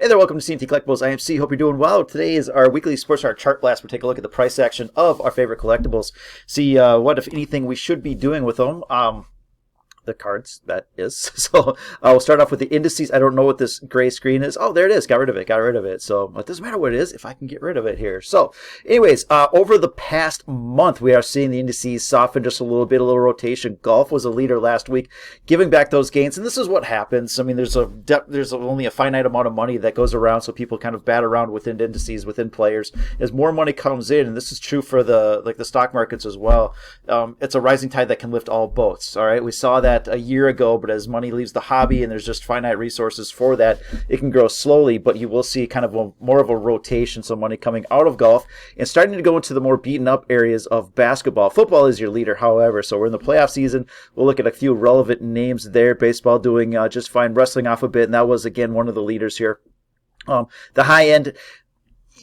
Hey there, welcome to CNT Collectibles. I am C. Hope you're doing well. Today is our weekly Sports Card Chart Blast. We'll take a look at the price action of our favorite collectibles. See what, if anything, we should be doing with them. The cards, that is. So we'll start off with the indices. I don't know what this gray screen is. Oh, there it is. Got rid of it. So it doesn't matter what it is if I can get rid of it here. So anyways, over the past month, we are seeing the indices soften just a little rotation. Golf was a leader last week, giving back those gains. And this is what happens. I mean, there's only a finite amount of money that goes around. So people kind of bat around within indices, within players. As more money comes in, and this is true for the stock markets as well, it's a rising tide that can lift all boats. All right. We saw that a year ago, but as money leaves the hobby and there's just finite resources for that, it can grow slowly, but you will see kind of more of a rotation, so money coming out of golf and starting to go into the more beaten up areas of basketball. Football is your leader, however, so we're in the playoff season. We'll look at a few relevant names there. Baseball doing just fine, wrestling off a bit, and that was, again, one of the leaders here. The high end,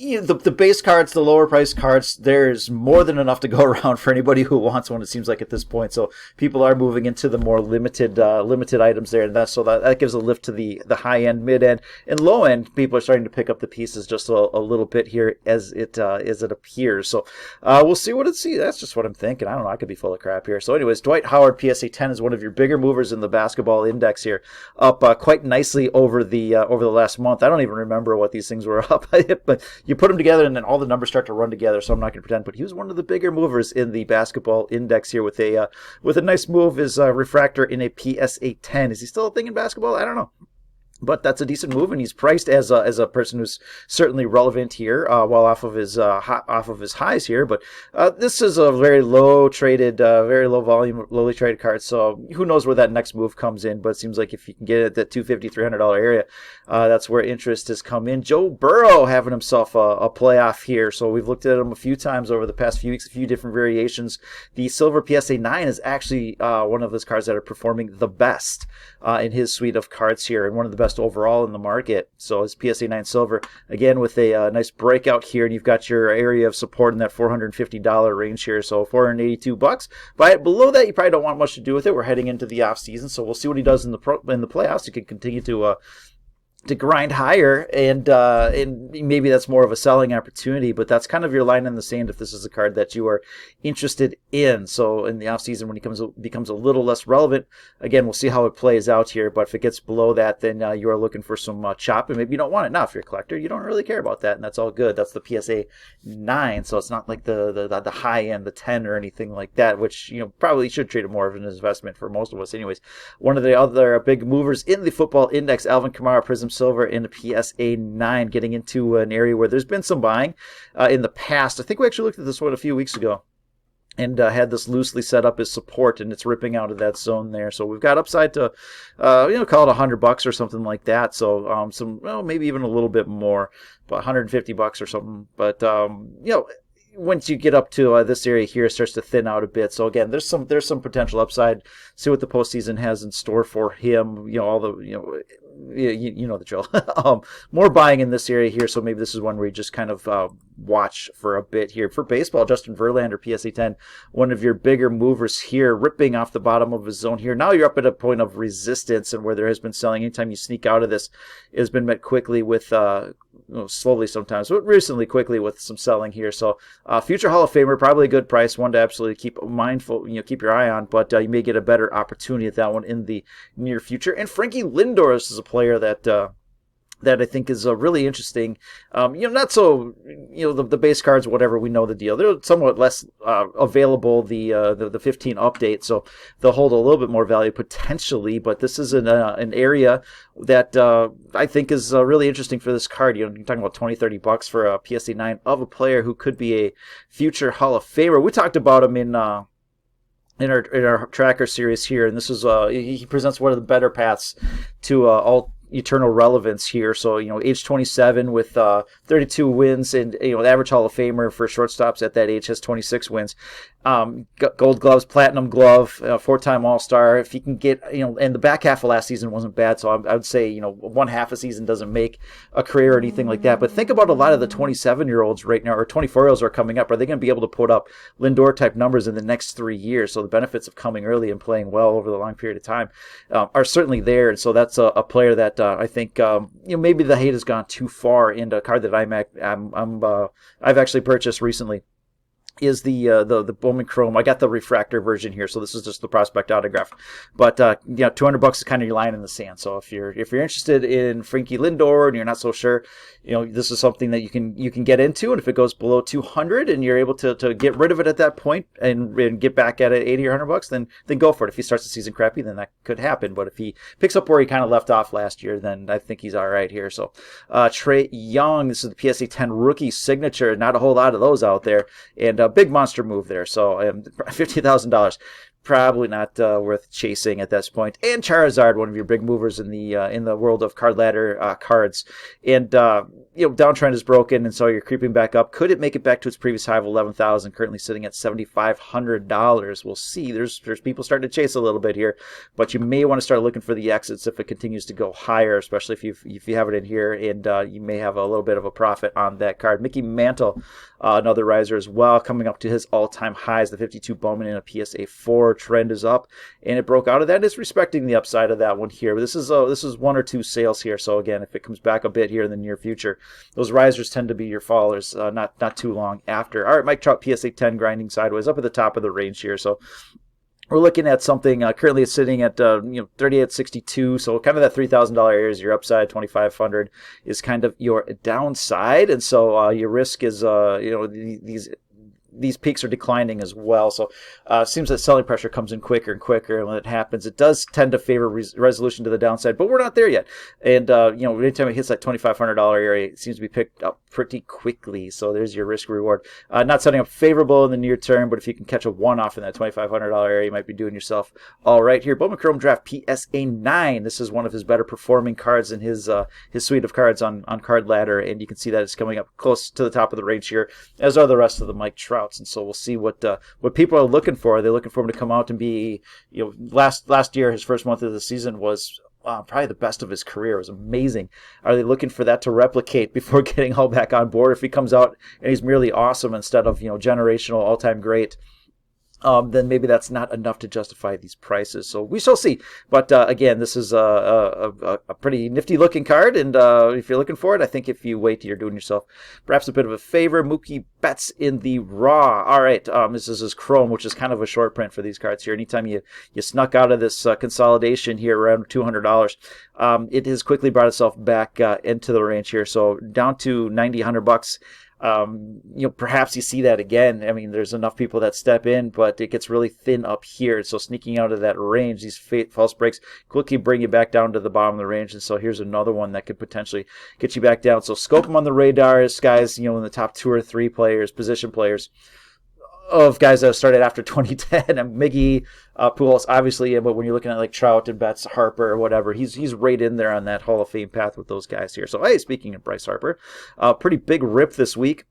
the base cards, the lower price cards, there's more than enough to go around for anybody who wants one, it seems like, at this point. So people are moving into the more limited items there, and that gives a lift to the high end, mid end, and low end. People are starting to pick up the pieces just a little bit here as it appears. So we'll see what it's. That's just what I'm thinking. I don't know. I could be full of crap here. So anyways, Dwight Howard Psa 10 is one of your bigger movers in the basketball index here, up quite nicely over the last month. I don't even remember what these things were up, but you put them together and then all the numbers start to run together, so I'm not going to pretend, but he was one of the bigger movers in the basketball index here with a nice move. His refractor in a PSA 10. Is he still a thing in basketball? I don't know. But that's a decent move, and he's priced as a person who's certainly relevant here, while off of his highs here. But this is a very low volume, lowly traded card. So who knows where that next move comes in? But it seems like if you can get it at that $250, $300 area, that's where interest has come in. Joe Burrow having himself a playoff here. So we've looked at him a few times over the past few weeks, a few different variations. The silver PSA 9 is actually one of his cards that are performing the best in his suite of cards here, and one of the best overall in the market. So his PSA 9 silver, again, with a nice breakout here, and you've got your area of support in that $450 range here, so $482. Buy it below that, you probably don't want much to do with it. We're heading into the off season, so we'll see what he does in the playoffs. He can continue to grind higher, and maybe that's more of a selling opportunity, but that's kind of your line in the sand if this is a card that you are interested in. So in the offseason, when he becomes a little less relevant, again, we'll see how it plays out here, but if it gets below that, then you are looking for some chop, and maybe you don't want it. Now, if you're a collector, you don't really care about that, and that's all good. That's the PSA 9, so it's not like the high end, the 10 or anything like that, which probably should treat it more of an investment for most of us anyways. One of the other big movers in the football index, Alvin Kamara Prism Silver in the PSA 9, getting into an area where there's been some buying in the past. I think we actually looked at this one a few weeks ago and had this loosely set up as support, and it's ripping out of that zone there. So we've got upside to, call it $100 or something like that. So maybe even a little bit more, but $150 or something. But once you get up to this area here, it starts to thin out a bit. So again, there's some potential upside. See what the postseason has in store for him. All the you know the drill. More buying in this area here, so maybe this is one where you just kind of watch for a bit here. For baseball, Justin Verlander, PSA 10, one of your bigger movers here, ripping off the bottom of his zone here. Now you're up at a point of resistance, and where there has been selling, anytime you sneak out of this, it has been met quickly with slowly sometimes, but recently quickly with some selling here. So future Hall of Famer, probably a good price, one to absolutely keep mindful, keep your eye on, but you may get a better opportunity at that one in the near future. And Frankie Lindoris is a player that I think is really interesting. Not so, the base cards, whatever, we know the deal. They're somewhat less available, the 15 update, so they'll hold a little bit more value potentially, but this is an area that I think is really interesting for this card. You're talking about $20-$30 for a PSA 9 of a player who could be a future Hall of Famer. We talked about him in our tracker series here, and this is he presents one of the better paths to all eternal relevance here. So age 27 with 32 wins, and the average Hall of Famer for shortstops at that age has 26 wins. Gold gloves, platinum glove, 4-time All-Star. If you can get, and the back half of last season wasn't bad, so I would say, one half a season doesn't make a career or anything like that. But think about a lot of the 27-year-olds right now, or 24-year-olds are coming up. Are they going to be able to put up Lindor-type numbers in the next 3 years? So the benefits of coming early and playing well over the long period of time are certainly there. And so that's a player that that I think maybe the hate has gone too far into a card that I've actually purchased recently. Is the Bowman Chrome. I got the refractor version here, so this is just the prospect autograph. But $200 is kind of your line in the sand. So if you're interested in Frankie Lindor and you're not so sure, this is something that you can get into. And if it goes below 200 and you're able to get rid of it at that point and get back at it 80 or $100, then go for it. If he starts the season crappy, then that could happen. But if he picks up where he kind of left off last year, then I think he's all right here. So Trey Young, this is the PSA 10 rookie signature. Not a whole lot of those out there, and big monster move there. So $50,000, probably not worth chasing at this point. And Charizard, one of your big movers in the world of card ladder cards. And downtrend is broken, and so you're creeping back up. Could it make it back to its previous high of 11,000? Currently sitting at $7,500. We'll see. There's people starting to chase a little bit here, but you may want to start looking for the exits if it continues to go higher, especially if you have it in here, and you may have a little bit of a profit on that card. Mickey Mantle, another riser as well, coming up to his all-time highs. The 52 Bowman in a PSA 4 trend is up, and it broke out of that. It's respecting the upside of that one here. But this is one or two sales here. So again, if it comes back a bit here in the near future, those risers tend to be your fallers not too long after. All right, Mike Trout PSA 10 grinding sideways up at the top of the range here. So we're looking at something currently it's sitting at 38.62, so kind of that $3,000 area is your upside. 2,500 is kind of your downside, and so your risk is these peaks are declining as well. So it seems that selling pressure comes in quicker and quicker, and when it happens, it does tend to favor resolution to the downside, but we're not there yet. And anytime it hits that $2,500 area, it seems to be picked up pretty quickly. So there's your risk reward. Not setting up favorable in the near term, but if you can catch a one-off in that $2,500 area, you might be doing yourself all right here. Bowman Chrome Draft PSA 9. This is one of his better performing cards in his suite of cards on Card Ladder, and you can see that it's coming up close to the top of the range here, as are the rest of the Mike Trouts. And so we'll see what people are looking for. Are they looking for him to come out and be, last year, his first month of the season was probably the best of his career. It was amazing. Are they looking for that to replicate before getting all back on board? If he comes out and he's merely awesome instead of, generational, all-time great, then maybe that's not enough to justify these prices. So we shall see. But again, this is a pretty nifty looking card, and if you're looking for it, I think if you wait, you're doing yourself perhaps a bit of a favor. Mookie Betts in the raw. All right, this is his Chrome, which is kind of a short print for these cards here. Anytime you snuck out of this consolidation here around $200, it has quickly brought itself back into the range here. So down to $90, $100. Perhaps you see that again. I mean, there's enough people that step in, but it gets really thin up here. So sneaking out of that range, these false breaks quickly bring you back down to the bottom of the range. And so here's another one that could potentially get you back down. So scope them on the radar as guys, in the top 2 or 3 players, position players of guys that started after 2010, and Miggy, Pujols, obviously, but when you're looking at like Trout and Betts, Harper, or whatever, he's right in there on that Hall of Fame path with those guys here. So, hey, speaking of Bryce Harper, pretty big rip this week.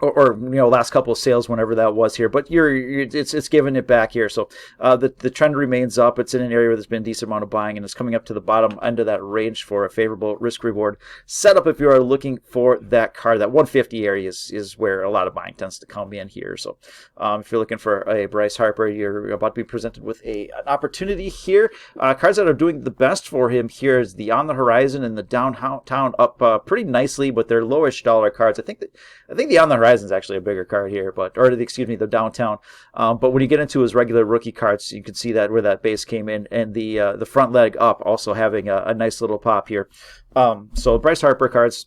Or last couple of sales, whenever that was here, but it's giving it back here. So the trend remains up. It's in an area where there's been a decent amount of buying, and it's coming up to the bottom end of that range for a favorable risk reward setup. If you are looking for that card, that 150 area is where a lot of buying tends to come in here. So if you're looking for a Bryce Harper, you're about to be presented with an opportunity here. Cards that are doing the best for him here is the On the Horizon and the Downtown up pretty nicely, but they're lowish dollar cards. I think the On the Horizon is actually a bigger card here, the Downtown. But when you get into his regular rookie cards, you can see that where that base came in, and the front leg up also having a nice little pop here. So Bryce Harper cards,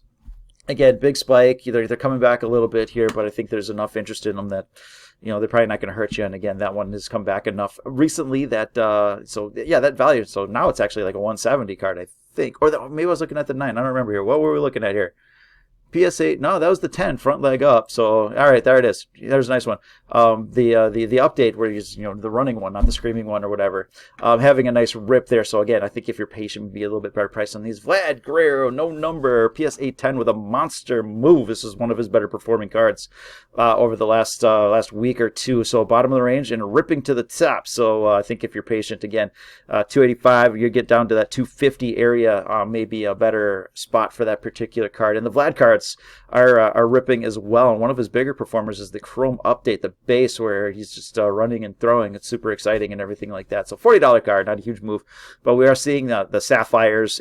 again, big spike. They're coming back a little bit here, but I think there's enough interest in them that they're probably not going to hurt you. And again, that one has come back enough recently that that value. So now it's actually like a 170 card, I think, or maybe I was looking at the 9. I don't remember here. What were we looking at here? PSA, no, that was the 10, front leg up. So, all right, there it is. There's a nice one. The update where he's, the running one, not the screaming one or whatever, having a nice rip there. So again, I think if you're patient, would be a little bit better price on these. Vlad Guerrero, no number, PSA 10 with a monster move. This is one of his better performing cards over the last week or two. So bottom of the range and ripping to the top. So I think if you're patient, again, 285, you get down to that 250 area, maybe a better spot for that particular card. And the Vlad cards, cards are ripping as well. And one of his bigger performers is the Chrome Update, the base, where he's just running and throwing. It's super exciting and everything like that. So $40 card, not a huge move, but we are seeing the Sapphires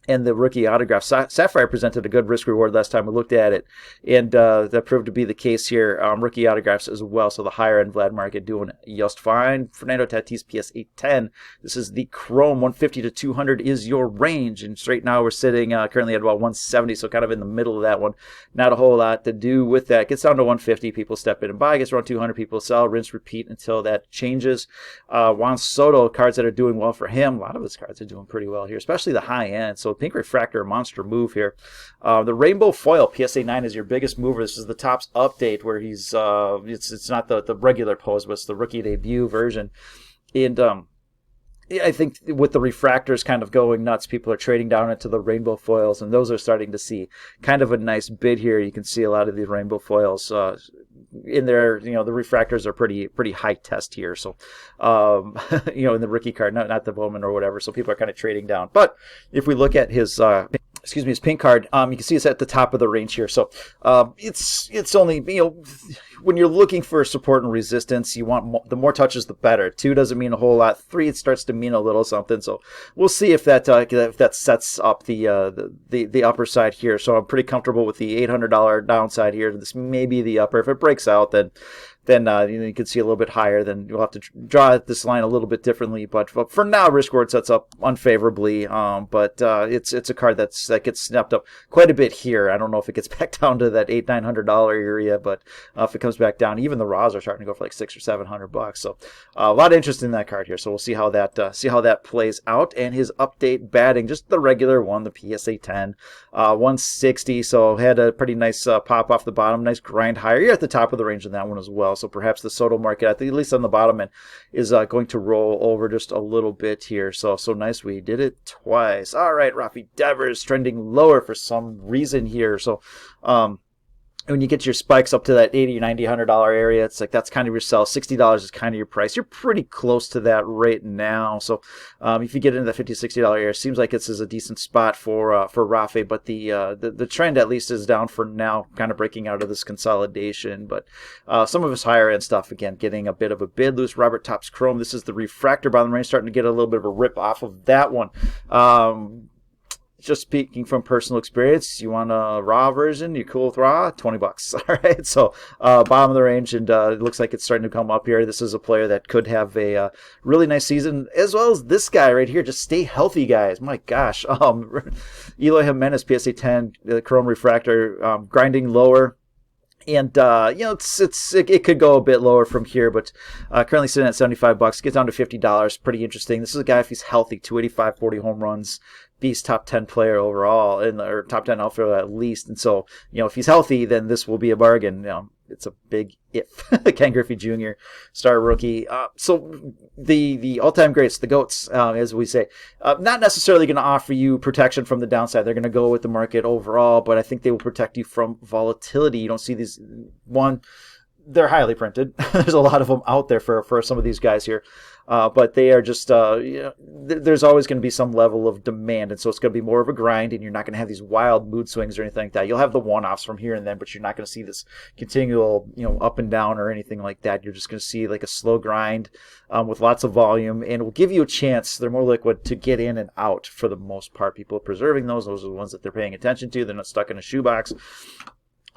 and the rookie autograph. Sapphire presented a good risk reward last time we looked at it, and that proved to be the case here. Rookie autographs as well, so the higher end Vlad market doing just fine. Fernando Tatis PS 810. This is the Chrome. 150 to 200 is your range, and right now we're sitting currently at about 170, so kind of in the middle of that one. Not a whole lot to do with that. Gets down to 150, people step in and buy. Gets around 200, people sell. Rinse, repeat until that changes. Juan Soto, cards that are doing well for him. A lot of his cards are doing pretty well here, especially the high end. So Pink Refractor, monster move here. The Rainbow Foil PSA 9 is your biggest mover. This is the Topps update where he's it's not the regular pose, but it's the rookie debut version. And I think with the refractors kind of going nuts, people are trading down into the rainbow foils, and those are starting to see kind of a nice bid here. You can see a lot of these rainbow foils in there. The refractors are pretty high test here. So, in the rookie card, not the Bowman or whatever. So people are kind of trading down. But if we look at his his pink card, you can see it's at the top of the range here. So it's only, when you're looking for support and resistance, you want the more touches, the better. 2 doesn't mean a whole lot. 3, it starts to mean a little something. So we'll see if that sets up the upper side here. So I'm pretty comfortable with the $800 downside here. This may be the upper. If it breaks out, then you can see a little bit higher. Then you'll have to draw this line a little bit differently. But for now, risk reward sets up unfavorably. But it's a card that gets snapped up quite a bit here. I don't know if it gets back down to that $800-900 area, but if it comes back down, even the raws are starting to go for like $600 or $700. So a lot of interest in that card here. So we'll see how that plays out. And his update batting, just the regular one, the PSA 10, 160. So had a pretty nice pop off the bottom, nice grind higher. You're at the top of the range in that one as well. So perhaps the Soto market, I think at least on the bottom end, is going to roll over just a little bit here. So nice. We did it twice. All right, Rafi Devers trending lower for some reason here. So when you get your spikes up to that $80, $90, $100 area, it's like that's kind of your sell. $60 is kind of your price. You're pretty close to that right now. So if you get into that $50, $60 area, it seems like this is a decent spot for Rafi. But the trend at least is down for now, kind of breaking out of this consolidation. But some of his higher end stuff, again, getting a bit of a bid loose. Robert Topps Chrome. This is the refractor bottom range, starting to get a little bit of a rip off of that one. Just speaking from personal experience, you want a raw version, you're cool with raw, $20. All right, so bottom of the range, and it looks like it's starting to come up here. This is a player that could have a really nice season, as well as this guy right here. Just stay healthy, guys. My gosh. Eloy Jimenez, PSA 10, the Chrome Refractor, grinding lower. And it could go a bit lower from here, but currently sitting at $75. Gets down to $50. Pretty interesting. This is a guy, if he's healthy, 285, 40 home runs, beast top 10 player overall, or top 10 outfielder at least. And so, if he's healthy, then this will be a bargain. It's a big if. Ken Griffey Jr., star rookie. So the all-time greats, the GOATs, as we say, not necessarily going to offer you protection from the downside. They're going to go with the market overall, but I think they will protect you from volatility. You don't see these, they're highly printed. There's a lot of them out there for some of these guys here. But they are just, there's always going to be some level of demand. And so it's going to be more of a grind, and you're not going to have these wild mood swings or anything like that. You'll have the one-offs from here and then, but you're not going to see this continual, up and down or anything like that. You're just going to see like a slow grind with lots of volume, and it will give you a chance. They're more liquid to get in and out for the most part. People are preserving those. Those are the ones that they're paying attention to. They're not stuck in a shoebox.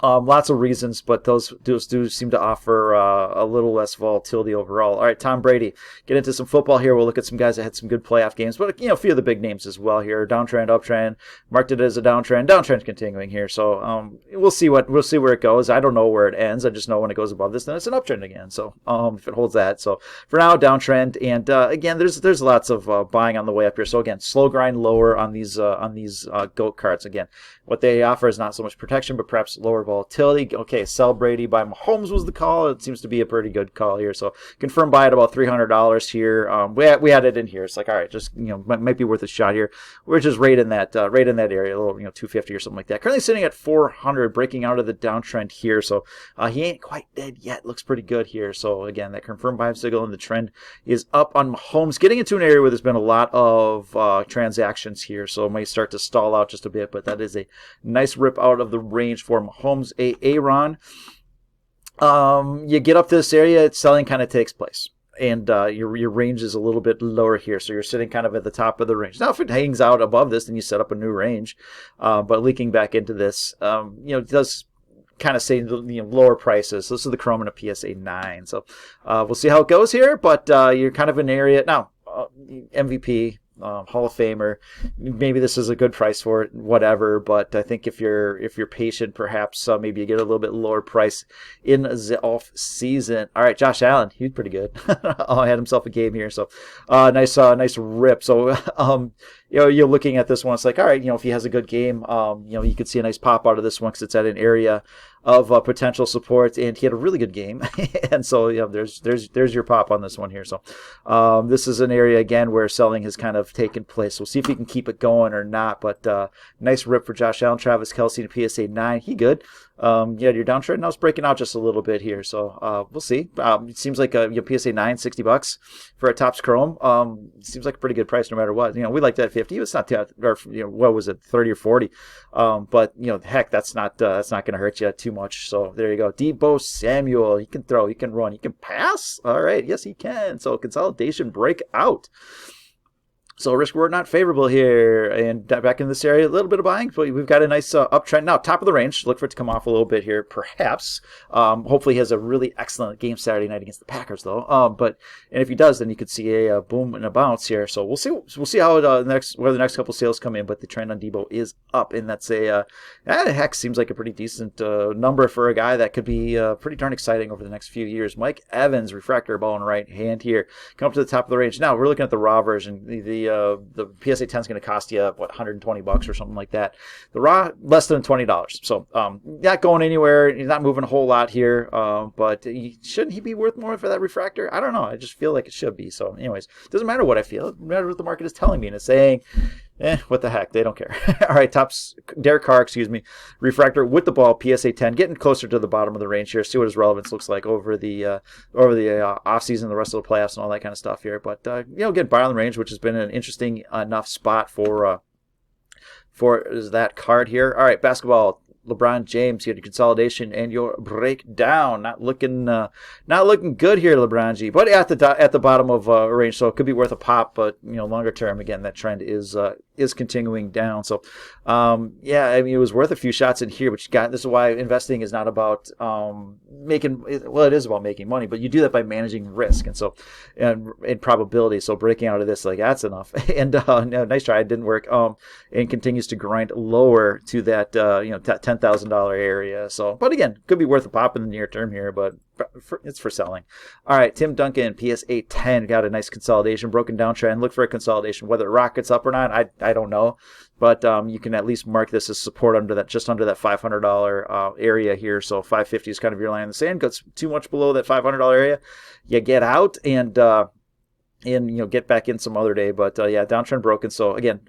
Lots of reasons, but those do seem to offer a little less volatility overall. All right, Tom Brady. Get into some football here. We'll look at some guys that had some good playoff games, but a few of the big names as well here. Downtrend, uptrend. Marked it as a downtrend. Downtrend continuing here. So we'll see where it goes. I don't know where it ends. I just know when it goes above this, then it's an uptrend again. So if it holds that. So for now, downtrend. And again, there's lots of buying on the way up here. So again, slow grind lower on these GOAT cards. Again, what they offer is not so much protection, but perhaps lower volatility. volatility. Okay, sell Brady by Mahomes was the call. It seems to be a pretty good call here. So confirm buy at about $300 here. We had it in here. It's like, all right, just might be worth a shot here. We're just right in that area, a little 250 or something like that. Currently sitting at 400, breaking out of the downtrend here. So he ain't quite dead yet. Looks pretty good here. So again, that confirmed buy signal and the trend is up on Mahomes, getting into an area where there's been a lot of transactions here. So it might start to stall out just a bit, but that is a nice rip out of the range for Mahomes. Aaron, you get up to this area, selling kind of takes place. And your range is a little bit lower here, so you're sitting kind of at the top of the range. Now, if it hangs out above this, then you set up a new range. But leaking back into this, it does kind of say lower prices. This is the Chrome and a PSA 9. So we'll see how it goes here. But you're kind of in an area now. MVP. Hall of Famer. Maybe this is a good price for it, whatever. But I think if you're patient, perhaps maybe you get a little bit lower price in the off season. All right, Josh Allen, he's pretty good. Had himself a game here, so nice rip. So you're looking at this one. It's like, all right, if he has a good game, you could see a nice pop out of this one because it's at an area of potential support, and he had a really good game, and so there's your pop on this one here. So this is an area again where selling has kind of taken place. We'll see if he can keep it going or not. But nice rip for Josh Allen. Travis Kelce to PSA 9. He good. Your downtrend now is breaking out just a little bit here, so we'll see. It seems like a PSA 9, $60 for a Topps Chrome. Seems like a pretty good price no matter what. We like that 50. It's not too, or what was it, 30 or 40? But heck, that's not going to hurt you too much. So there you go. Deebo Samuel. He can throw. He can run. He can pass. All right. Yes, he can. So consolidation breakout. So risk reward not favorable here, and back in this area, a little bit of buying, but we've got a nice uptrend now. Top of the range. Look for it to come off a little bit here, perhaps. Hopefully, he has a really excellent game Saturday night against the Packers, though. And if he does, then you could see a boom and a bounce here. So we'll see. We'll see how where the next couple sales come in. But the trend on Deebo is up, and that's heck seems like a pretty decent number for a guy that could be pretty darn exciting over the next few years. Mike Evans, refractor ball in right hand here, come up to the top of the range. Now we're looking at the raw version. The PSA 10 is going to cost you $120 or something like that. The raw less than $20. So not going anywhere. He's not moving a whole lot here. But shouldn't he be worth more for that refractor? I don't know. I just feel like it should be. So anyways, it doesn't matter what I feel. It matters what the market is telling me, and it's saying, what the heck? They don't care. All right, Derek Carr, refractor with the ball, PSA 10, getting closer to the bottom of the range here. See what his relevance looks like over the offseason, the rest of the playoffs, and all that kind of stuff here. But again, bottom range, which has been an interesting enough spot for that card here. All right, basketball. LeBron James, you had your consolidation and your breakdown. Not looking good here, LeBron G. But at the bottom of range, so it could be worth a pop. But longer term, again, that trend is continuing down. So it was worth a few shots in here. But this is why investing is not about it is about making money, but you do that by managing risk and probability. So breaking out of this, that's enough. And nice try, it didn't work. And continues to grind lower to that $10,000 area. So, but again, could be worth a pop in the near term here, but it's for selling. All right, Tim Duncan, PSA 10, got a nice consolidation, broken down trend. Look for a consolidation. Whether it rockets up or not, I don't know, but you can at least mark this as support just under that $500 area here. So 550 is kind of your line in the sand. Goes too much below that $500 area, you get out and get back in some other day. But downtrend broken. So again,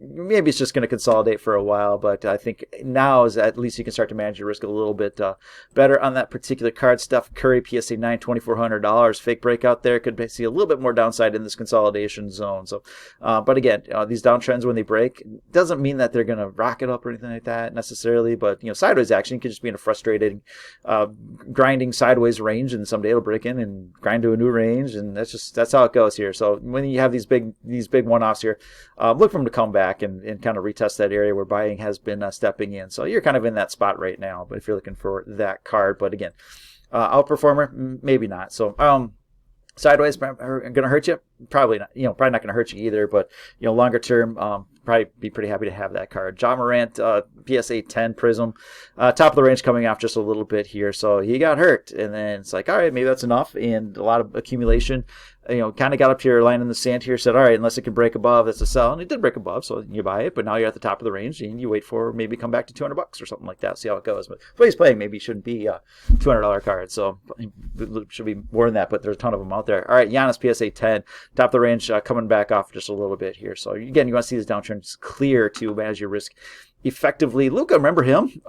maybe it's just going to consolidate for a while, but I think now is at least you can start to manage your risk a little bit better on that particular card. Steph Curry, PSA 9, $2,400. Fake breakout there. Could see a little bit more downside in this consolidation zone. So, but again, these downtrends when they break doesn't mean that they're going to rocket up or anything like that necessarily. But sideways action could just be in a frustrating, grinding sideways range, and someday it'll break in and grind to a new range, and that's how it goes here. So when you have these big one-offs here, look for them to come back and kind of retest that area where buying has been stepping in. So you're kind of in that spot right now, but if you're looking for that card. But again, outperformer, maybe not. So sideways going to hurt you? Probably not. Probably not going to hurt you either, but longer term, probably be pretty happy to have that card. Marant, PSA 10 Prism, top of the range, coming off just a little bit here. So he got hurt, and then it's like, all right, maybe that's enough, and a lot of accumulation. kind of got up to your line in the sand here, said, all right, unless it can break above, that's a sell. And it did break above, so you buy it. But now you're at the top of the range, and you wait for maybe come back to $200 or something like that. See how it goes. But the way he's playing, maybe it shouldn't be a $200 card. So it should be more than that, but there's a ton of them out there. All right, Giannis PSA 10, top of the range, coming back off just a little bit here. So again, you want to see this downtrend clear to manage your risk effectively. Luka, remember him?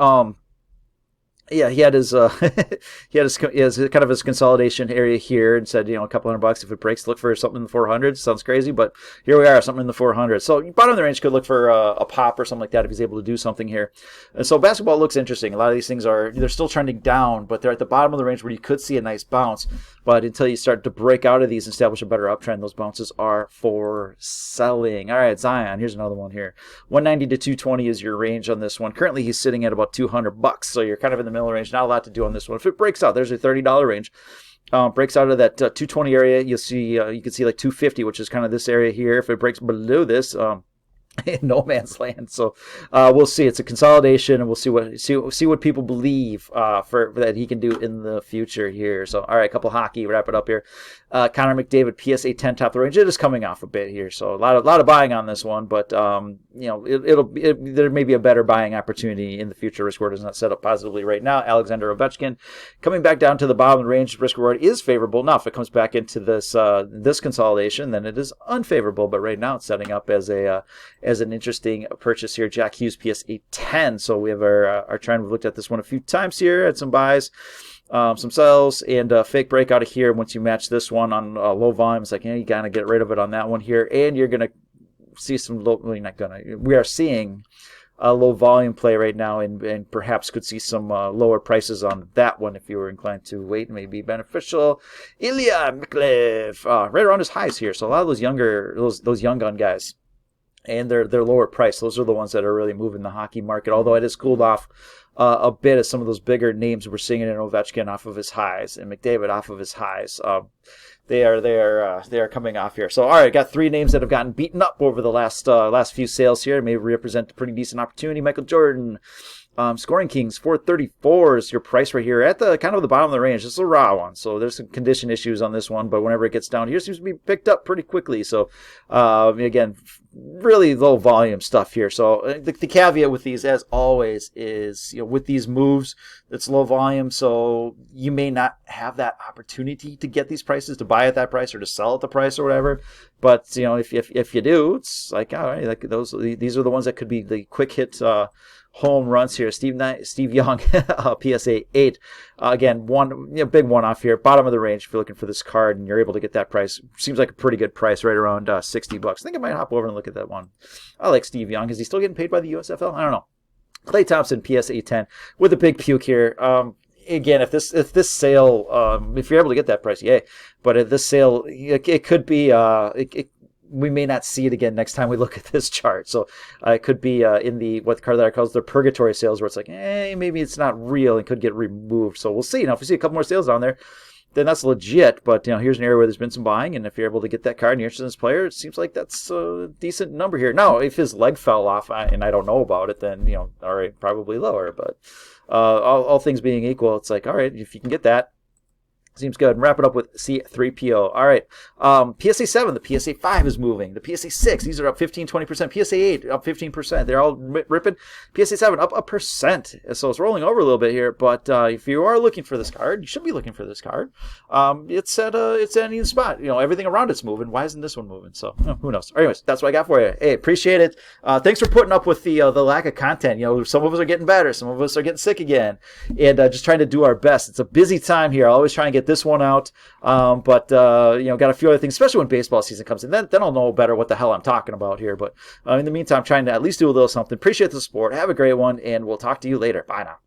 Yeah, he had his he had his kind of his consolidation area here, and said, a couple $100 if it breaks, look for something in the 400s. Sounds crazy, but here we are, something in the 400s. So bottom of the range could look for a pop or something like that if he's able to do something here. And so basketball looks interesting. A lot of these things they're still trending down, but they're at the bottom of the range where you could see a nice bounce. But until you start to break out of these and establish a better uptrend, those bounces are for selling. All right, Zion, here's another one here. 190 to 220 is your range on this one. Currently, he's sitting at about $200, so you're kind of in the middle range. Not a lot to do on this one. If it breaks out, there's a $30 range. Breaks out of that 220 area, you'll see you can see like 250, which is kind of this area here. If it breaks below this, no man's land. So we'll see. It's a consolidation, and we'll see what people believe for that he can do in the future here. So all right, a couple hockey. Wrap it up here. Connor McDavid PSA 10 top of the range. It is coming off a bit here, so a lot of buying on this one. But there may be a better buying opportunity in the future. Risk reward is not set up positively right now. Alexander Ovechkin coming back down to the bottom of the range. Risk reward is favorable. Now if it comes back into this consolidation, then it is unfavorable. But right now it's setting up as an interesting purchase here. Jack Hughes PSA 10. So we have our trend. We've looked at this one a few times here. Had some buys, some sells, and a fake break out of here. Once you match this one on low volume, it's like, you gotta get rid of it on that one here, and you're gonna see some low. Well, you're not gonna. We are seeing a low volume play right now, and perhaps could see some lower prices on that one if you were inclined to wait. May be beneficial. Ilya Mikheyev, right around his highs here. So a lot of those young gun guys, and they're lower priced. Those are the ones that are really moving the hockey market. Although it has cooled off a bit as some of those bigger names we're seeing in Ovechkin off of his highs and McDavid off of his highs. They are coming off here. So all right, got three names that have gotten beaten up over the last few sales here. May represent a pretty decent opportunity. Michael Jordan. Scoring Kings 434 is your price right here at the kind of the bottom of the range. This is a raw one, so there's some condition issues on this one, but whenever it gets down here, it seems to be picked up pretty quickly. So again, really low volume stuff here. So the caveat with these, as always, is with these moves, it's low volume, so you may not have that opportunity to get these prices, to buy at that price or to sell at the price or whatever. But if you do, it's like, all right, like these are the ones that could be the quick hit home runs here. Steve Young, PSA 8. Again, big one off here. Bottom of the range if you're looking for this card and you're able to get that price. Seems like a pretty good price, right around $60. I think I might hop over and look at that one. I like Steve Young. Is he still getting paid by the USFL? I don't know. Klay Thompson, PSA 10, with a big puke here. Again, if this sale, if you're able to get that price, yay. But if this sale, it could be, we may not see it again next time we look at this chart. So it could be in what the card that I calls the purgatory sales, where it's like, maybe it's not real and could get removed. So we'll see. Now, if we see a couple more sales down there, then that's legit. But here's an area where there's been some buying, and if you're able to get that card and you're interested in this player, it seems like that's a decent number here. Now, if his leg fell off and I don't know about it, then all right, probably lower. But all things being equal, it's like, all right, if you can get that, seems good. And wrap it up with C3PO. All right. PSA 7, the PSA 5 is moving. The PSA 6, these are up 15, 20%. PSA 8, up 15%. They're all ripping. PSA 7, up 1%. So it's rolling over a little bit here. But if you are looking for this card, you should be looking for this card. It's at an even spot. Everything around it's moving. Why isn't this one moving? So who knows? Anyways, that's what I got for you. Hey, appreciate it. Thanks for putting up with the lack of content. Some of us are getting better. Some of us are getting sick again. And just trying to do our best. It's a busy time here. I'll always try and get this one out, but got a few other things, especially when baseball season comes in. Then I'll know better what the hell I'm talking about here. But in the meantime, trying to at least do a little something. Appreciate the support. Have a great one, and we'll talk to you later. Bye now.